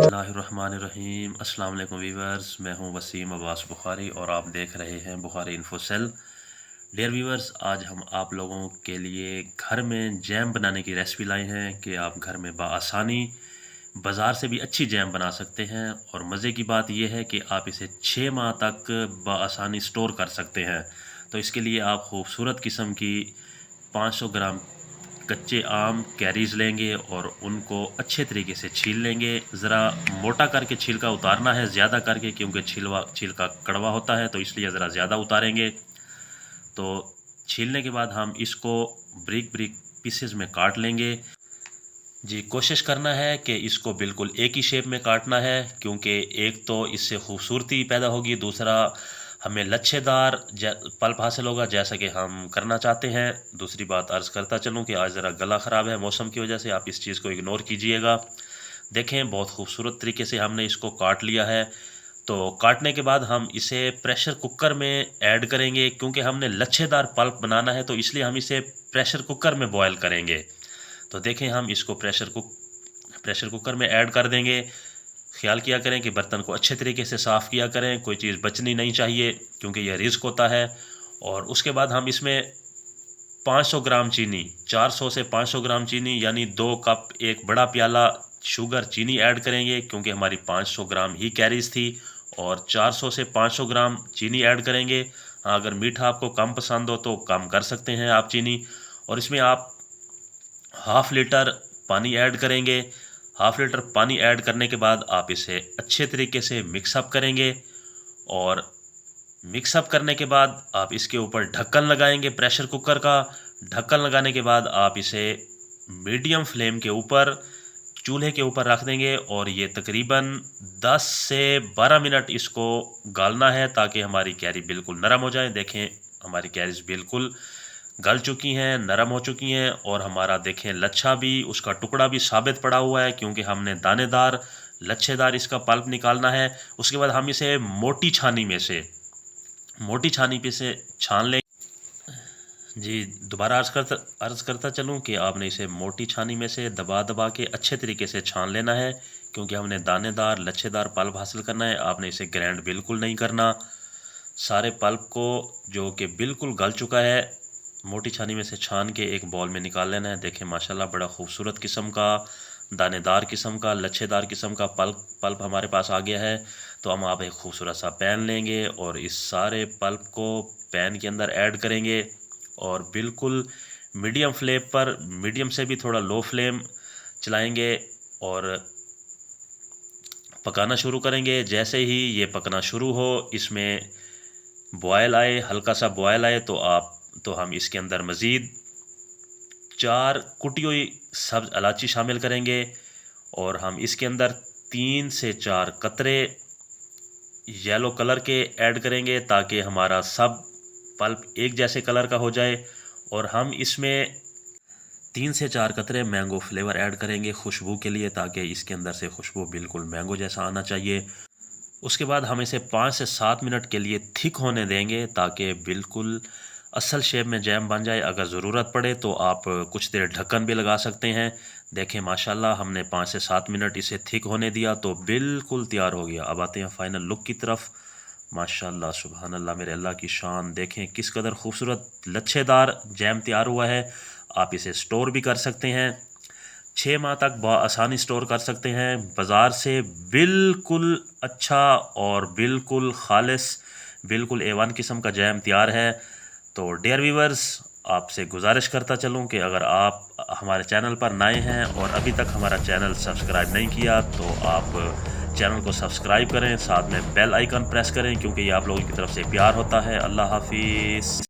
बिस्मिल्लाहिर्रहमानिर्रहीम। अस्सलाम वालेकुम वीवर्स, मैं हूं वसीम अब्बास बुखारी और आप देख रहे हैं Bukhari info cell. Dear viewers, आज हम आप लोगों के लिए घर में जैम बनाने की रेसिपी लाए हैं कि आप घर में बआसानी बाज़ार से भी अच्छी जैम बना सकते हैं। और मज़े की बात यह है कि आप इसे 6 माह तक बआसानी स्टोर कर सकते हैं। तो इसके लिए आप खूबसूरत किस्म की 500 ग्राम कच्चे आम कैरीज लेंगे और उनको अच्छे तरीके से छील लेंगे। ज़रा मोटा करके छिलका उतारना है, ज़्यादा करके, क्योंकि छिलका कड़वा होता है, तो इसलिए ज़रा ज़्यादा उतारेंगे। तो छीलने के बाद हम इसको ब्रिक ब्रिक पीसेस में काट लेंगे। जी, कोशिश करना है कि इसको बिल्कुल एक ही शेप में काटना है, क्योंकि एक तो इससे खूबसूरती पैदा होगी, दूसरा हमें लच्छेदार पल्प हासिल होगा जैसा कि हम करना चाहते हैं। दूसरी बात अर्ज़ करता चलूँ कि आज ज़रा गला ख़राब है मौसम की वजह से, आप इस चीज़ को इग्नोर कीजिएगा। देखें, बहुत खूबसूरत तरीके से हमने इसको काट लिया है। तो काटने के बाद हम इसे प्रेशर कुकर में ऐड करेंगे, क्योंकि हमने लच्छेदार पल्प बनाना है, तो इसलिए हम इसे प्रेशर कुकर में बॉयल करेंगे। तो देखें, हम इसको प्रेशर कुकर में ऐड कर देंगे। ख्याल किया करें कि बर्तन को अच्छे तरीके से साफ़ किया करें, कोई चीज़ बचनी नहीं चाहिए, क्योंकि यह रिस्क होता है। और उसके बाद हम इसमें 500 ग्राम चीनी, 400 से 500 ग्राम चीनी यानी 2 कप, एक बड़ा प्याला शुगर चीनी ऐड करेंगे, क्योंकि हमारी 500 ग्राम ही कैरीज थी। और 400 से 500 ग्राम चीनी ऐड करेंगे। हाँ, अगर मीठा आपको कम पसंद हो तो कम कर सकते हैं आप चीनी। और इसमें आप हाफ़ लीटर पानी ऐड करेंगे। हाफ़ लीटर पानी ऐड करने के बाद आप इसे अच्छे तरीके से मिक्सअप करेंगे। और मिक्सअप करने के बाद आप इसके ऊपर ढक्कन लगाएंगे प्रेशर कुकर का। ढक्कन लगाने के बाद आप इसे मीडियम फ्लेम के ऊपर, चूल्हे के ऊपर रख देंगे और ये तकरीबन 10 से 12 मिनट इसको गालना है, ताकि हमारी कैरी बिल्कुल नरम हो जाए। देखें, हमारी कैरीज बिल्कुल गल चुकी हैं, नरम हो चुकी हैं। और हमारा देखें लच्छा भी, उसका टुकड़ा भी साबित पड़ा हुआ है, क्योंकि हमने दानेदार लच्छेदार इसका पल्प निकालना है। उसके बाद हम इसे मोटी छानी पे से छान लें। जी, दोबारा अर्ज़ करता चलूँ कि आपने इसे मोटी छानी में से दबा दबा के अच्छे तरीके से छान लेना है, क्योंकि हमने दानेदार लच्छेदार पल्प हासिल करना है। आपने इसे ग्राइंड बिल्कुल नहीं करना। सारे पल्प को, जो कि बिल्कुल गल चुका है, मोटी छानी में से छान के एक बॉल में निकाल लेना है। देखें, माशाल्लाह बड़ा खूबसूरत किस्म का, दानेदार किस्म का, लच्छेदार किस्म का पल्प हमारे पास आ गया है। तो हम आप एक खूबसूरत सा पैन लेंगे और इस सारे पल्प को पैन के अंदर ऐड करेंगे और बिल्कुल मीडियम फ्लेम पर, मीडियम से भी थोड़ा लो फ्लेम चलाएंगे और पकाना शुरू करेंगे। जैसे ही ये पकना शुरू हो, इसमें बॉयल आए, हल्का सा बॉयल आए, तो हम इसके अंदर मज़ीद 4 कुटी हुई सब्ज़ इलायची शामिल करेंगे। और हम इसके अंदर 3 से 4 कतरे येलो कलर के ऐड करेंगे, ताकि हमारा सब पल्प एक जैसे कलर का हो जाए। और हम इसमें 3 से 4 कतरे मैंगो फ्लेवर ऐड करेंगे खुशबू के लिए, ताकि इसके अंदर से खुशबू बिल्कुल मैंगो जैसा आना चाहिए। उसके बाद हम इसे 5 से 7 मिनट के लिए थिक होने देंगे, ताकि बिल्कुल असल शेप में जैम बन जाए। अगर ज़रूरत पड़े तो आप कुछ देर ढक्कन भी लगा सकते हैं। देखें, माशाल्लाह हमने 5 से 7 मिनट इसे थिक होने दिया तो बिल्कुल तैयार हो गया। अब आते हैं फ़ाइनल लुक की तरफ। माशाल्लाह, सुभान अल्लाह, मेरे अल्लाह की शान। देखें किस कदर खूबसूरत लच्छेदार जैम तैयार हुआ है। आप इसे स्टोर भी कर सकते हैं, 6 माह तक आसानी स्टोर कर सकते हैं। बाज़ार से बिल्कुल अच्छा और बिल्कुल खालिस, बिल्कुल A1 किस्म का जैम तैयार है। तो डियर व्यूवर्स, आपसे गुजारिश करता चलूँ कि अगर आप हमारे चैनल पर नए हैं और अभी तक हमारा चैनल सब्सक्राइब नहीं किया, तो आप चैनल को सब्सक्राइब करें, साथ में बेल आइकन प्रेस करें, क्योंकि ये आप लोगों की तरफ से प्यार होता है। अल्लाह हाफिज़।